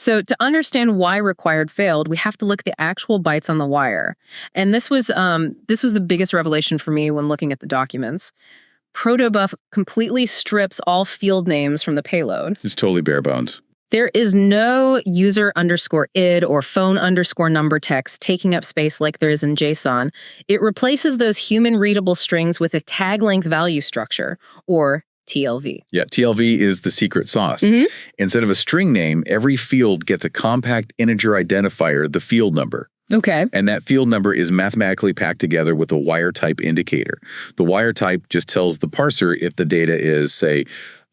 So to understand why required failed, we have to look at the actual bytes on the wire. And this was the biggest revelation for me when looking at the documents. Protobuf completely strips all field names from the payload. It's totally bare bones. There is no user_id or phone_number text taking up space like there is in JSON. It replaces those human-readable strings with a tag-length value structure, or TLV. Yeah, TLV is the secret sauce. Instead of a string name, every field gets a compact integer identifier, the field number. Okay. And that field number is mathematically packed together with a wire type indicator. The wire type just tells the parser if the data is, say,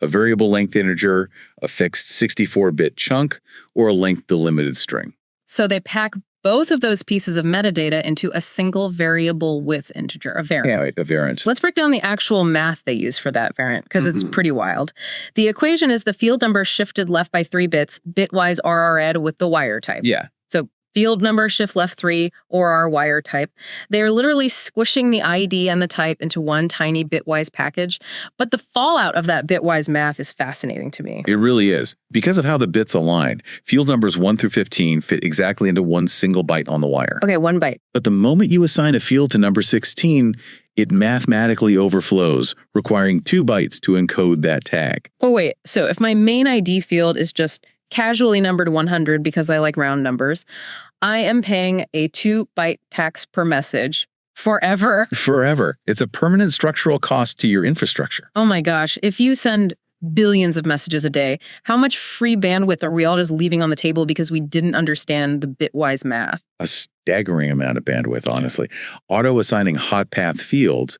a variable length integer, a fixed 64-bit chunk, or a length delimited string. So they pack both of those pieces of metadata into a single variable width integer, a variant. Yeah, right, a variant. Let's break down the actual math they use for that variant, because it's pretty wild. The equation is the field number shifted left by 3 bits, bitwise RR'd with the wire type. Yeah. So field number shift left 3 or our wire type. They're literally squishing the ID and the type into one tiny bitwise package. But the fallout of that bitwise math is fascinating to me. It really is. Because of how the bits align, field numbers 1 through 15 fit exactly into one single byte on the wire. Okay, 1 byte. But the moment you assign a field to number 16, it mathematically overflows, requiring 2 bytes to encode that tag. Oh, wait. So if my main ID field is just casually numbered 100 because I like round numbers, I am paying a 2-byte tax per message forever. Forever. It's a permanent structural cost to your infrastructure. Oh my gosh. If you send billions of messages a day, how much free bandwidth are we all just leaving on the table because we didn't understand the bitwise math? A staggering amount of bandwidth, honestly. Auto-assigning hot path fields,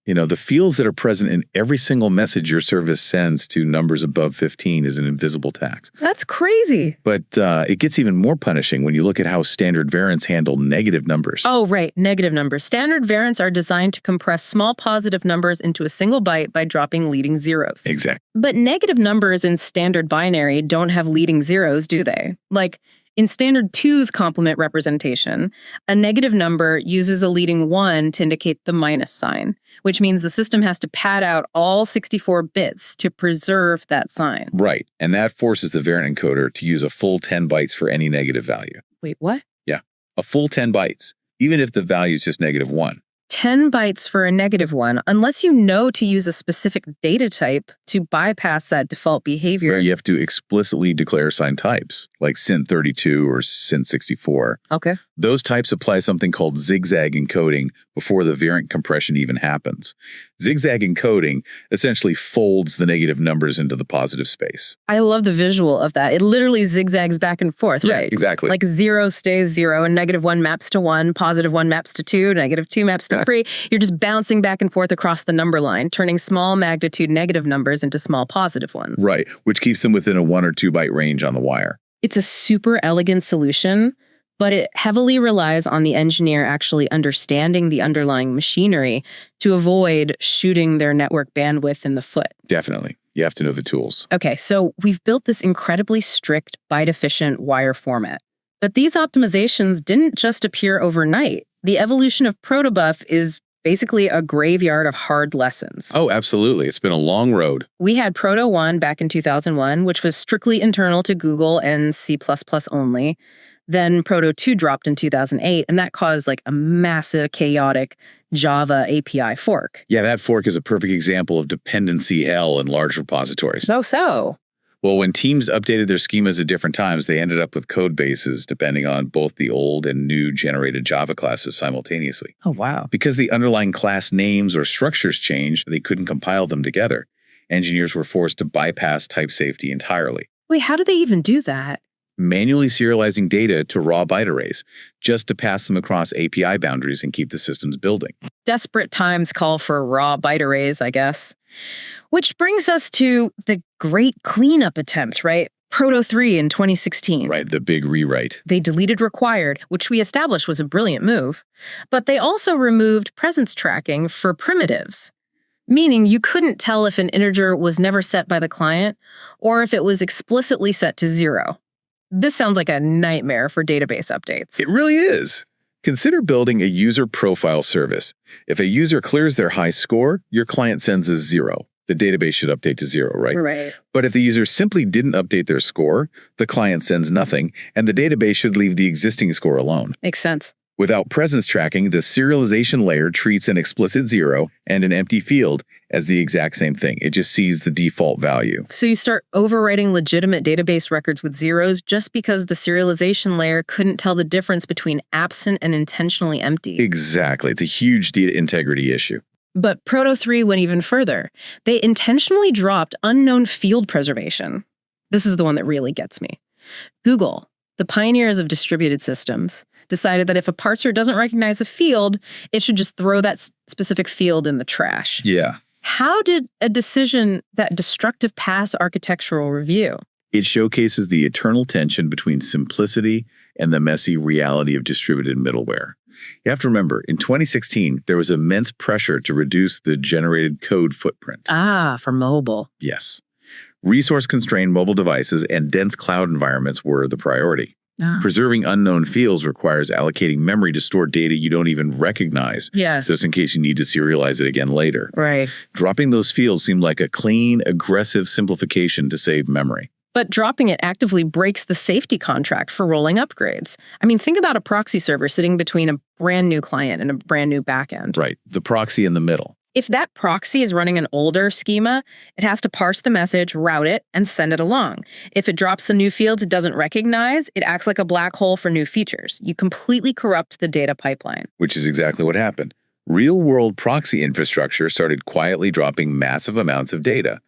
the fields that are present in every single message your service sends to numbers above 15 is an invisible tax. That's crazy. But it gets even more punishing when you look at how standard variants handle negative numbers. Oh, right. Negative numbers. Standard variants are designed to compress small positive numbers into a single byte by dropping leading zeros. Exactly. But negative numbers in standard binary don't have leading zeros, do they? Like, in standard 2's complement representation, a negative number uses a leading 1 to indicate the minus sign, which means the system has to pad out all 64 bits to preserve that sign. Right, and that forces the variant encoder to use a full 10 bytes for any negative value. Wait, what? Yeah, a full 10 bytes, even if the value is just -1. 10 bytes for a -1, unless you know to use a specific data type to bypass that default behavior. Where you have to explicitly declare assigned types, like SINT32 or SINT64. Okay. Those types apply something called ZigZag encoding before the variant compression even happens. ZigZag encoding essentially folds the negative numbers into the positive space. I love the visual of that. It literally zigzags back and forth, Yeah, right? exactly. Like 0 stays 0, and -1 maps to 1, +1 maps to 2, -2 maps to 3. You're just bouncing back and forth across the number line, turning small magnitude negative numbers into small positive ones. Right, which keeps them within a 1 or 2 byte range on the wire. It's a super elegant solution, but it heavily relies on the engineer actually understanding the underlying machinery to avoid shooting their network bandwidth in the foot. Definitely. You have to know the tools. Okay, so we've built this incredibly strict, byte-efficient wire format. But these optimizations didn't just appear overnight. The evolution of Protobuf is basically a graveyard of hard lessons. Oh, absolutely. It's been a long road. We had Proto 1 back in 2001, which was strictly internal to Google and C++ only. Then Proto 2 dropped in 2008, and that caused like a massive, chaotic Java API fork. Yeah, that fork is a perfect example of dependency hell in large repositories. So. Well, when teams updated their schemas at different times, they ended up with code bases depending on both the old and new generated Java classes simultaneously. Oh, wow. Because the underlying class names or structures changed, they couldn't compile them together. Engineers were forced to bypass type safety entirely. Wait, how did they even do that? Manually serializing data to raw byte arrays, just to pass them across API boundaries and keep the systems building. Desperate times call for raw byte arrays, I guess. Which brings us to the great cleanup attempt, right? Proto 3 in 2016. Right, the big rewrite. They deleted required, which we established was a brilliant move. But they also removed presence tracking for primitives, meaning you couldn't tell if an integer was never set by the client or if it was explicitly set to 0. This sounds like a nightmare for database updates. It really is. Consider building a user profile service. If a user clears their high score, your client sends a 0. the database should update to 0, right? Right. But if the user simply didn't update their score, the client sends nothing, and the database should leave the existing score alone. Makes sense. Without presence tracking, the serialization layer treats an explicit 0 and an empty field as the exact same thing. It just sees the default value. So you start overwriting legitimate database records with zeros just because the serialization layer couldn't tell the difference between absent and intentionally empty. Exactly. It's a huge data integrity issue. But Proto 3 went even further. They intentionally dropped unknown field preservation. This is the one that really gets me. Google, the pioneers of distributed systems, decided that if a parser doesn't recognize a field, it should just throw that specific field in the trash. Yeah. How did a decision that destructive pass architectural review? It showcases the eternal tension between simplicity and the messy reality of distributed middleware. You have to remember, in 2016, there was immense pressure to reduce the generated code footprint. Ah, for mobile. Yes. Resource-constrained mobile devices and dense cloud environments were the priority. Preserving unknown fields requires allocating memory to store data you don't even recognize, Yes. just in case you need to serialize it again later. Right. Dropping those fields seemed like a clean, aggressive simplification to save memory. But dropping it actively breaks the safety contract for rolling upgrades. I mean, think about a proxy server sitting between a brand new client and a brand new backend. Right, the proxy in the middle. If that proxy is running an older schema, it has to parse the message, route it, and send it along. If it drops the new fields it doesn't recognize, it acts like a black hole for new features. You completely corrupt the data pipeline. Which is exactly what happened. Real-world proxy infrastructure started quietly dropping massive amounts of data.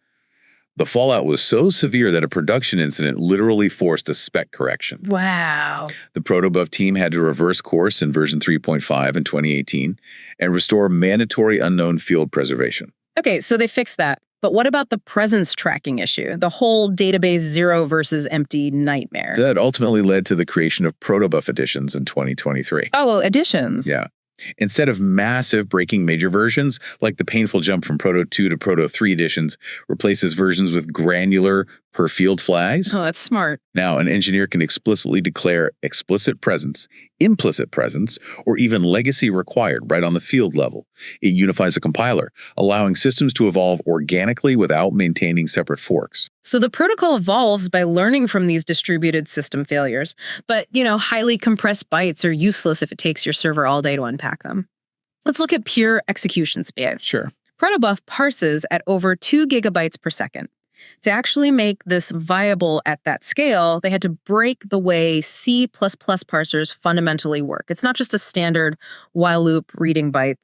The fallout was so severe that a production incident literally forced a spec correction. Wow. The Protobuf team had to reverse course in version 3.5 in 2018 and restore mandatory unknown field preservation. Okay, so they fixed that. But what about the presence tracking issue? The whole database 0 versus empty nightmare. That ultimately led to the creation of Protobuf editions in 2023. Oh, additions. Yeah. Instead of massive breaking major versions, like the painful jump from Proto 2 to Proto 3 editions, replaces versions with granular per field flags. Oh, that's smart. Now, an engineer can explicitly declare explicit presence, implicit presence, or even legacy required right on the field level. It unifies a compiler, allowing systems to evolve organically without maintaining separate forks. So the protocol evolves by learning from these distributed system failures. But, highly compressed bytes are useless if it takes your server all day to unpack them. Let's look at pure execution speed. Sure. Protobuf parses at over 2 gigabytes per second. To actually make this viable at that scale, they had to break the way C++ parsers fundamentally work. It's not just a standard while loop reading bytes